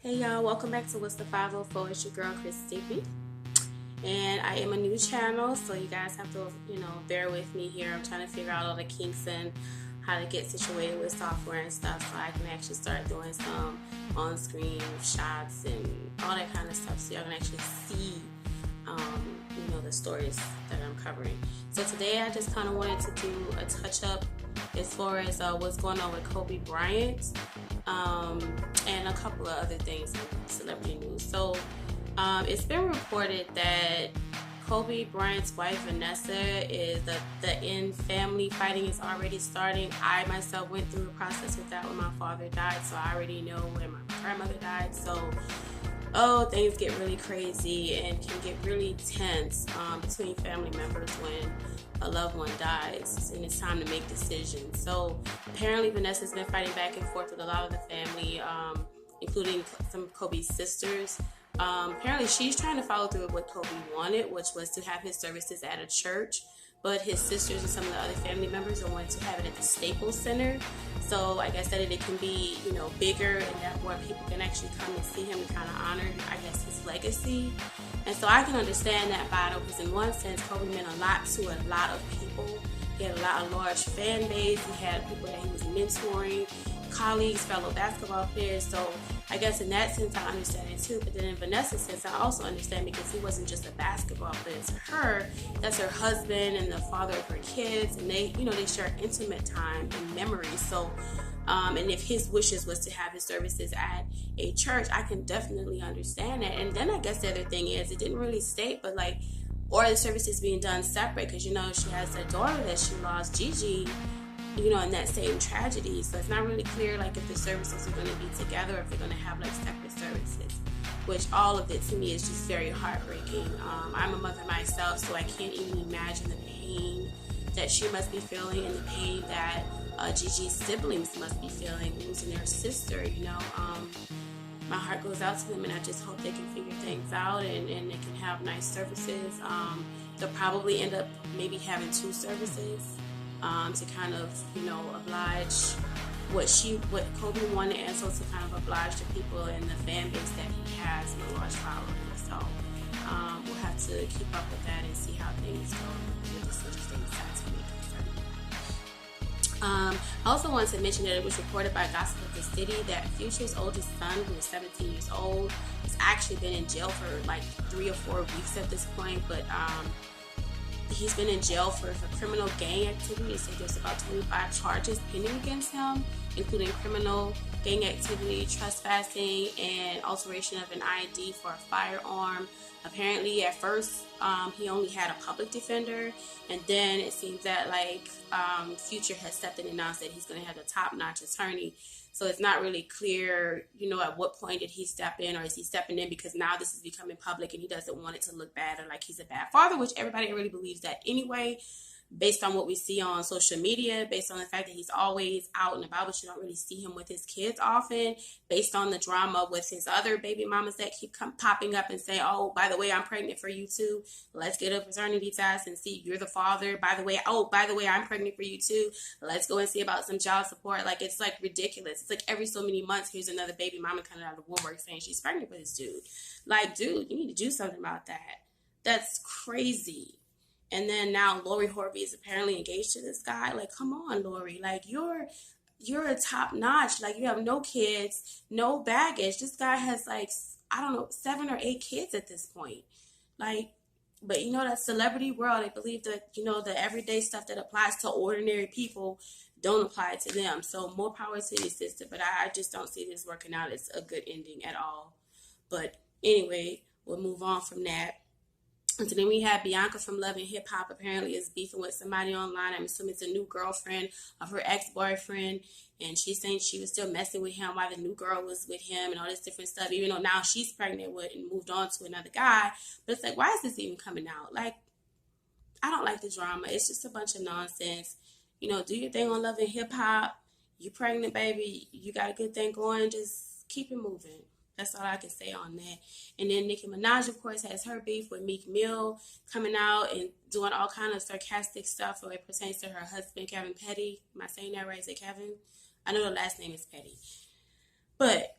Hey y'all, welcome back to What's the 504. It's your girl Christy. And I am a new channel, so you guys have to, bear with me here. I'm trying to figure out all the kinks and how to get situated with software and stuff so I can actually start doing some on-screen shots and all that kind of stuff so y'all can actually see the stories that I'm covering. So today I just kind of wanted to do a touch-up as far as what's going on with Kobe Bryant and a couple of other things in celebrity news. So it's been reported that Kobe Bryant's wife Vanessa is the in family fighting is already starting. I myself went through the process with that when my father died, so I already know when my grandmother died. So things get really crazy and can get really tense between family members when a loved one dies and it's time to make decisions. So apparently Vanessa's been fighting back and forth with a lot of the family, including some of Kobe's sisters. Apparently she's trying to follow through with what Kobe wanted, which was to have his services at a church, but his sisters and some of the other family members are wanting to have it at the Staples Center. So I guess that it can be, bigger and that more people can actually come and see him and kind of honor, I guess, his legacy. And so I can understand that battle because in one sense, Kobe meant a lot to a lot of people. He had a large fan base. He had people that he was mentoring, colleagues, fellow basketball players. So I guess in that sense, I understand it too. But then in Vanessa's sense, I also understand because he wasn't just a basketball player. To her, that's her husband and the father of her kids. And they share intimate time and memories. So, and if his wishes was to have his services at a church, I can definitely understand that. And then I guess the other thing is, it didn't really state, but or the services being done separate because, she has a daughter that she lost, Gigi, in that same tragedy. So it's not really clear, if the services are going to be together or if they're going to have, separate services, which all of it to me is just very heartbreaking. I'm a mother myself, so I can't even imagine the pain that she must be feeling and the pain that Gigi's siblings must be feeling, losing their sister, my heart goes out to them, and I just hope they can figure things out and they can have nice services. They'll probably end up maybe having two services to kind of, oblige what Kobe wanted, and so to kind of oblige the people in the fan base that he has and a large following. So we'll have to keep up with that and see how things go with this interesting science to make concerning. I also wanted to mention that it was reported by Gossip of the City that Future's oldest son, who is 17 years old, has actually been in jail for 3 or 4 weeks at this point, but he's been in jail for criminal gang activity. So there's about 25 charges pending against him, including criminal gang activity, trespassing, and alteration of an ID for a firearm. Apparently, at first, he only had a public defender, and then it seems that Future has stepped in and announced that he's going to have a top-notch attorney. So it's not really clear, at what point did he step in, or is he stepping in because now this is becoming public and he doesn't want it to look bad or like he's a bad father, which everybody really believes that anyway, based on what we see on social media, based on the fact that he's always out and about, but you don't really see him with his kids often, based on the drama with his other baby mamas that keep popping up and say, oh, by the way, I'm pregnant for you too. Let's get a paternity test and see if you're the father. By the way, I'm pregnant for you too. Let's go and see about some child support. It's ridiculous. It's every so many months, here's another baby mama coming out of the woodwork saying she's pregnant for this dude. Dude, you need to do something about that. That's crazy. And then now Lori Harvey is apparently engaged to this guy. Come on, Lori. You're a top notch. You have no kids, no baggage. This guy has 7 or 8 kids at this point. But that celebrity world, they believe that, the everyday stuff that applies to ordinary people don't apply to them. So more power to his sister. But I just don't see this working out as a good ending at all. But anyway, we'll move on from that. And so then we had Bianca from Love and Hip Hop apparently is beefing with somebody online. I'm assuming it's a new girlfriend of her ex-boyfriend. And she's saying she was still messing with him while the new girl was with him and all this different stuff, even though now she's pregnant with and moved on to another guy. But it's why is this even coming out? I don't like the drama. It's just a bunch of nonsense. Do your thing on Love and Hip Hop. You pregnant, baby. You got a good thing going. Just keep it moving. That's all I can say on that. And then Nicki Minaj, of course, has her beef with Meek Mill coming out and doing all kind of sarcastic stuff when it pertains to her husband, Kevin Petty. Am I saying that right? Is it Kevin? I know the last name is Petty. But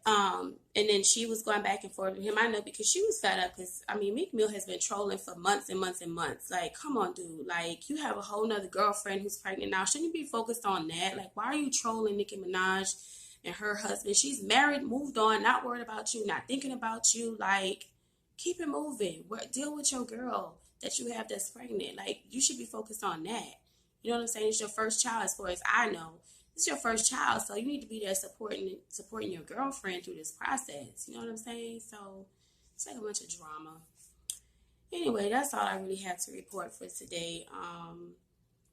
and then she was going back and forth with him. I know because she was fed up. Because I mean, Meek Mill has been trolling for months and months and months. Like, come on, dude. Like, you have a whole nother girlfriend who's pregnant now. Shouldn't you be focused on that? Like, why are you trolling Nicki Minaj and her husband? She's married, moved on, not worried about you, not thinking about you. Like, keep it moving. Deal with your girl that you have that's pregnant. Like, you should be focused on that. You know what I'm saying? It's your first child, as far as I know. It's your first child, so you need to be there supporting your girlfriend through this process. You know what I'm saying? So it's like a bunch of drama. Anyway, that's all I really have to report for today.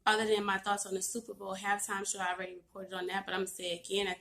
Other than my thoughts on the Super Bowl halftime show, I already reported on that, but I'm gonna say again,